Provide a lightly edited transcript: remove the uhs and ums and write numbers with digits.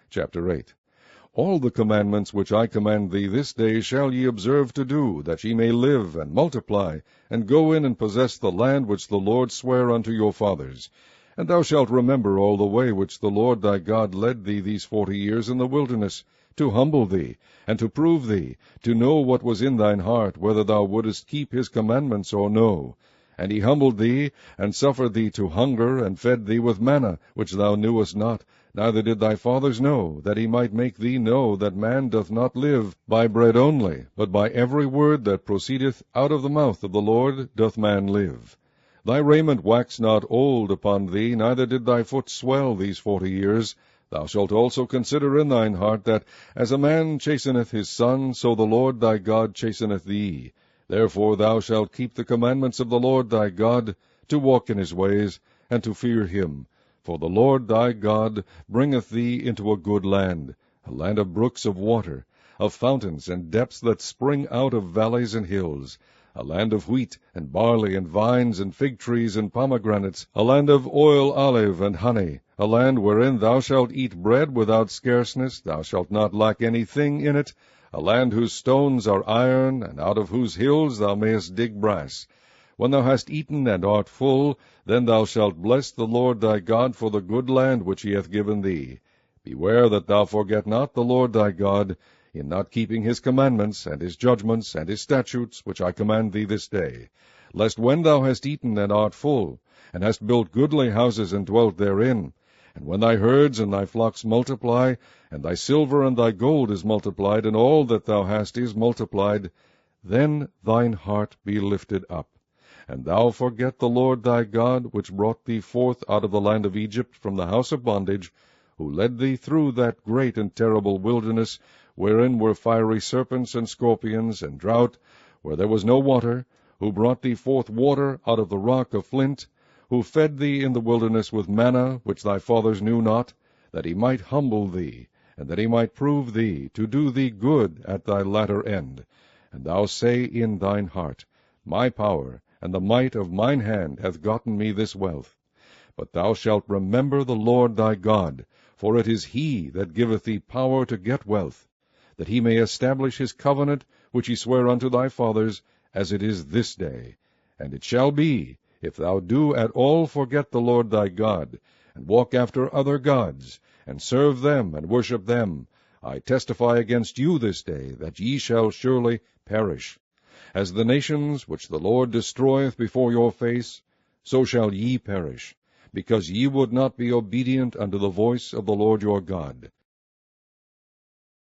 Chapter 8. All the commandments which I command thee this day shall ye observe to do, that ye may live and multiply, and go in and possess the land which the Lord sware unto your fathers. And thou shalt remember all the way which the Lord thy God led thee these 40 years in the wilderness, to humble thee, and to prove thee, to know what was in thine heart, whether thou wouldest keep his commandments or no. And he humbled thee, and suffered thee to hunger, and fed thee with manna, which thou knewest not, neither did thy fathers know, that he might make thee know that man doth not live by bread only, but by every word that proceedeth out of the mouth of the Lord doth man live. Thy raiment waxed not old upon thee, neither did thy foot swell these 40 years. Thou shalt also consider in thine heart that, as a man chasteneth his son, so the Lord thy God chasteneth thee. Therefore thou shalt keep the commandments of the Lord thy God, to walk in his ways, and to fear him. For the Lord thy God bringeth thee into a good land, a land of brooks of water, of fountains and depths that spring out of valleys and hills, a land of wheat and barley and vines and fig trees and pomegranates, a land of oil, olive, and honey, a land wherein thou shalt eat bread without scarceness, thou shalt not lack anything in it, a land whose stones are iron, and out of whose hills thou mayest dig brass. When thou hast eaten and art full, then thou shalt bless the Lord thy God for the good land which he hath given thee. Beware that thou forget not the Lord thy God, in not keeping his commandments, and his judgments, and his statutes, which I command thee this day, lest when thou hast eaten and art full, and hast built goodly houses and dwelt therein, and when thy herds and thy flocks multiply, and thy silver and thy gold is multiplied, and all that thou hast is multiplied, then thine heart be lifted up, and thou forget the Lord thy God, which brought thee forth out of the land of Egypt from the house of bondage, who led thee through that great and terrible wilderness, wherein were fiery serpents and scorpions, and drought, where there was no water, who brought thee forth water out of the rock of flint, who fed thee in the wilderness with manna, which thy fathers knew not, that he might humble thee, and that he might prove thee, to do thee good at thy latter end. And thou say in thine heart, My power and the might of mine hand hath gotten me this wealth. But thou shalt remember the Lord thy God, for it is he that giveth thee power to get wealth, that he may establish his covenant, which he sware unto thy fathers, as it is this day. And it shall be, if thou do at all forget the Lord thy God, and walk after other gods, and serve them, and worship them, I testify against you this day, that ye shall surely perish. As the nations which the Lord destroyeth before your face, so shall ye perish, because ye would not be obedient unto the voice of the Lord your God.